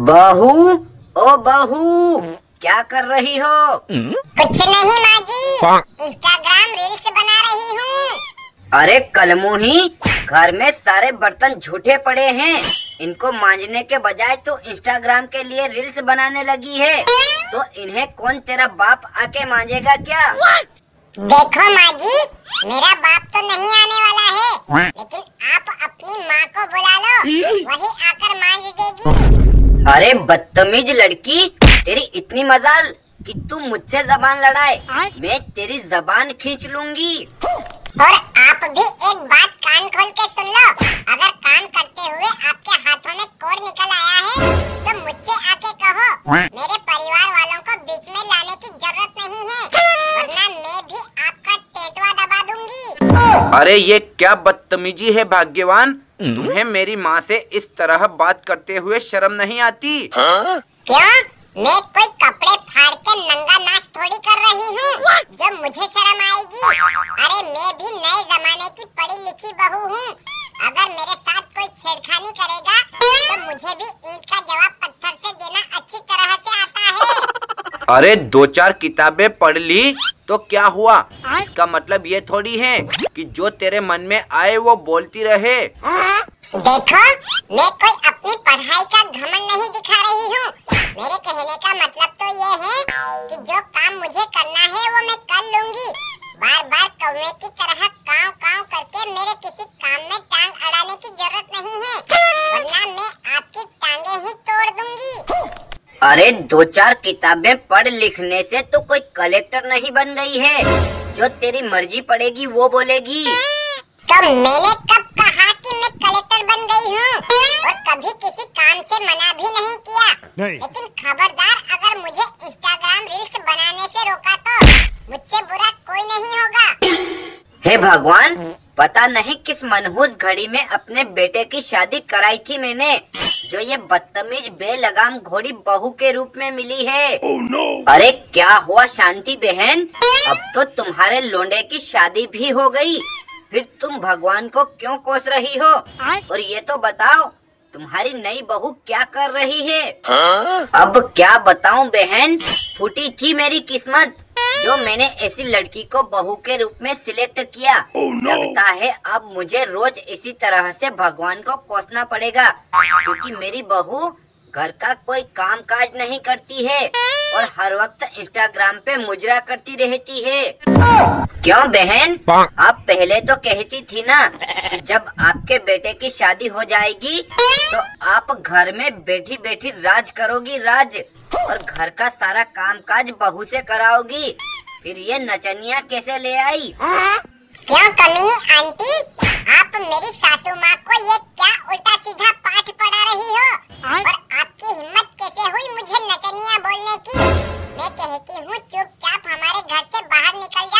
बहू, ओ बहू, क्या कर रही हो? कुछ नहीं माँ जी, इंस्टाग्राम रील्स बना रही हूँ। अरे कलमुही, घर में सारे बर्तन झूठे पड़े हैं, इनको मांजने के बजाय तो इंस्टाग्राम के लिए रील्स बनाने लगी है। तो इन्हें कौन तेरा बाप आके मांजेगा क्या? देखो माँ जी, मेरा बाप तो नहीं आने वाला है, लेकिन आप अपनी माँ को बुला लो, वही आकर मांज देगी। अरे बदतमीज लड़की, तेरी इतनी मजाल कि तू मुझसे जबान लड़ाए, मैं तेरी जबान खींच लूंगी। और आप भी एक बात कान खोल के सुन लो, अगर काम करते हुए आपके हाथों में कोड़ निकल आया है तो मुझसे आके कहो, मेरे परिवार वालों को बीच में लाने की जरूरत नहीं है, वरना मैं भी आपका टेटवा दबा दूंगी। अरे ये क्या बदतमीजी है भाग्यवान, तुम्हें मेरी माँ से इस तरह बात करते हुए शर्म नहीं आती? क्यों? मैं कोई कपड़े फाड़ के नंगा नाच थोड़ी कर रही हूँ जो मुझे शर्म आएगी। अरे मैं भी नए जमाने की पढ़ी लिखी बहू हूँ, अगर मेरे साथ कोई छेड़खानी करेगा तो मुझे भी ईंट का जवाब पत्थर से देना अच्छी तरह से आता है। अरे दो चार किताबें पढ़ ली तो क्या हुआ? इसका मतलब ये थोड़ी है कि जो तेरे मन में आए वो बोलती रहे। देखो, मैं कोई अपनी पढ़ाई का घमंड नहीं दिखा रही हूँ, मेरे कहने का मतलब तो ये है कि जो काम मुझे करना है वो मैं कर लूंगी। बार बार कौवे की तरह काव काव करके मेरे किसी काम में टांग अड़ाने की जरूरत नहीं है, वरना मैं आपकी टांगे ही तोड़ दूंगी। अरे दो चार किताबें पढ़ लिखने से तो कोई कलेक्टर नहीं बन गई है, जो तेरी मर्जी पड़ेगी वो बोलेगी। तो मैंने कब कहा कि मैं कलेक्टर बन गई हूँ, और कभी किसी काम से मना भी नहीं किया। लेकिन खबरदार, अगर मुझे इंस्टाग्राम रील्स बनाने से रोका तो मुझसे बुरा कोई नहीं होगा। हे भगवान, पता नहीं किस मनहूस घड़ी में अपने बेटे की शादी कराई थी मैंने, जो ये बदतमीज बेलगाम घोड़ी बहू के रूप में मिली है। अरे क्या हुआ शांति बहन, अब तो तुम्हारे लोंडे की शादी भी हो गई, फिर तुम भगवान को क्यों कोस रही हो? और ये तो बताओ, तुम्हारी नई बहू क्या कर रही है? अब क्या बताऊं बहन, फूटी थी मेरी किस्मत, जो मैंने ऐसी लड़की को बहू के रूप में सिलेक्ट किया। लगता है अब मुझे रोज इसी तरह से भगवान को कोसना पड़ेगा, क्योंकि मेरी बहू घर का कोई काम काज नहीं करती है और हर वक्त इंस्टाग्राम पे मुजरा करती रहती है। क्यों बहन, आप पहले तो कहती थी ना कि जब आपके बेटे की शादी हो जाएगी तो आप घर में बैठी बैठी राज करोगी, राज, और घर का सारा काम काज बहू से कराओगी। फिर ये नचनिया कैसे ले आई? क्यों कमीनी आंटी, आप मेरी सासू माँ को ये क्या उल्टा सीधा पाठ पढ़ा रही हो? और आपकी हिम्मत कैसे हुई मुझे नचनिया बोलने की? मैं कहती हूँ चुपचाप हमारे घर से बाहर निकल जा।